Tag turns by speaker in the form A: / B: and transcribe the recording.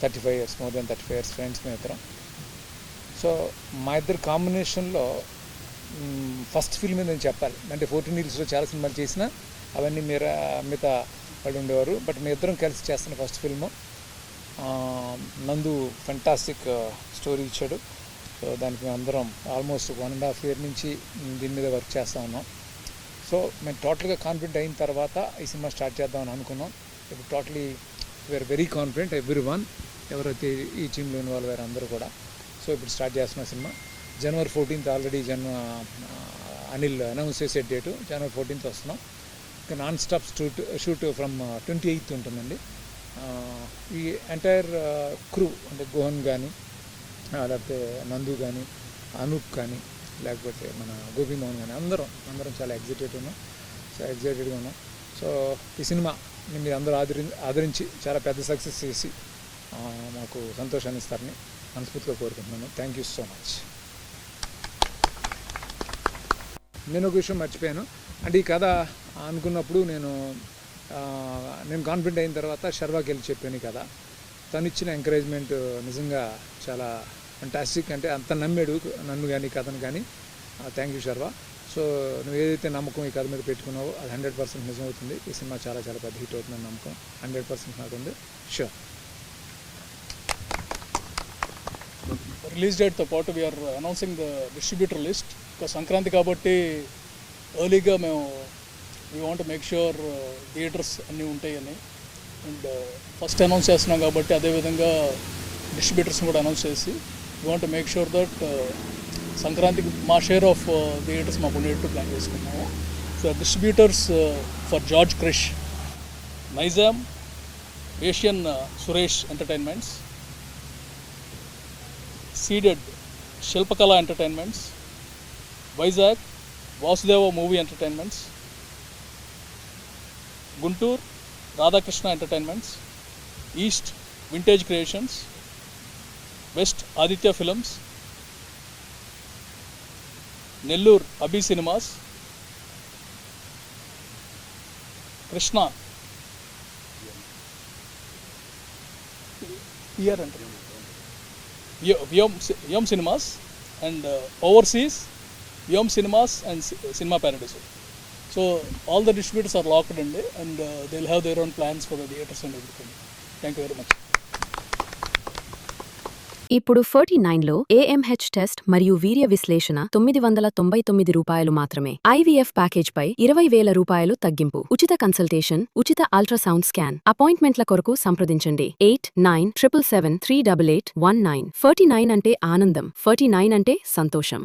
A: 35 years, more than 35 years friends మేము ఇద్దరం. So మా ఇద్దరు కాంబినేషన్లో ఫస్ట్ ఫిల్మ్ నేను చెప్పాలి అంటే 14 Reelsలో చాలా సినిమాలు చేసిన అవన్నీ మిగతా వాళ్ళు ఉండేవారు. బట్ మీ ఇద్దరం కలిసి చేస్తున్న ఫస్ట్ ఫిల్ము. నందు ఫెంటాస్టిక్ స్టోరీ ఇచ్చాడు. సో దానికి మేము అందరం ఆల్మోస్ట్ 1.5 year నుంచి దీని మీద వర్క్ చేస్తూ ఉన్నాం. సో మేము టోటల్గా కాన్ఫిడెంట్ అయిన తర్వాత ఈ సినిమా స్టార్ట్ చేద్దామని అనుకున్నాం. ఇప్పుడు totally we are very confident everyone, ఎవరైతే ఈ టీంలో ఇన్వాల్వ్ అయ్యారు అందరూ కూడా. సో ఇప్పుడు స్టార్ట్ చేస్తున్న cinema January 14th already Anil announce చేసే డేటు January 14th వస్తున్నాం. ఇంకా non stop shoot from 28th ఉంటుందండి. ఈ ఎంటైర్ క్రూ అంటే గోహన్ కానీ లేకపోతే నందు కానీ అనూప్ కానీ లేకపోతే మన గోపీమోహన్ కానీ అందరం చాలా ఎగ్జైటెడ్గా ఉన్నాం. సో ఈ సినిమా మీరు అందరూ ఆదరించి చాలా పెద్ద సక్సెస్ చేసి మాకు సంతోషాన్ని ఇస్తారని మనస్ఫూర్తిగా కోరుకుంటున్నాను. Thank you so much. నేను ఒక విషయం మర్చిపోయాను. అంటే ఈ కథ అనుకున్నప్పుడు నేను కాన్ఫిడెంట్ అయిన తర్వాత శర్వాకి వెళ్ళి చెప్పాను కదా, తను ఇచ్చిన ఎంకరేజ్మెంట్ నిజంగా చాలా ఫంటాస్టిక్. అంటే అంత నమ్మాడు నన్ను కానీ కథను కానీ. Thank you Sharwa. సో నువ్వు ఏదైతే నమ్మకం ఈ కథ మీద పెట్టుకున్నావో అది 100% నిజం అవుతుంది. ఈ సినిమా చాలా చాలా పెద్ద హిట్ అవుతుందని నమ్మకం 100% నాకు ఉంది. షూర్.
B: రిలీజ్ డేట్తో పాటు we are announcing the distributor list. ఇంకా సంక్రాంతి కాబట్టి ఎర్లీగా మేము we want make sure theaters అన్నీ ఉంటాయని. అండ్ ఫస్ట్ అనౌన్స్ చేస్తున్నాం కాబట్టి అదేవిధంగా డిస్ట్రిబ్యూటర్స్ని కూడా అనౌన్స్ చేసి we want make sure that సంక్రాంతికి మా షేర్ ఆఫ్ థియేటర్స్ మాకు ఉండేట్టు ప్లాన్ చేసుకున్నాము. So distributors for George Krish, Nizam, Asian Suresh entertainments, ceded Shilpakala entertainments, Vizag Vasudeva movie entertainments, Guntur Radhakrishna entertainments, east vintage creations, west Aditya films, Nellore Abhi cinemas, Krishna PR అంటే Vyom cinemas, and overseas Vyom cinemas and cinema paradise. So all the distributors are locked in and they'll have their own plans for the theatres and everything. Thank you very much.
C: ఇప్పుడు 49లో AMH test మరియు వీర్య విశ్లేషణ $999 మాత్రమే. IVF package పై 20,000 రూపాయలు తగ్గింపు. ఉచిత consultation, ఉచిత ultrasound scan. అపాయింట్మెంట్ల కొరకు సంప్రదించండి 8977738819. 49 అంటే ఆనందం, 49 అంటే సంతోషం.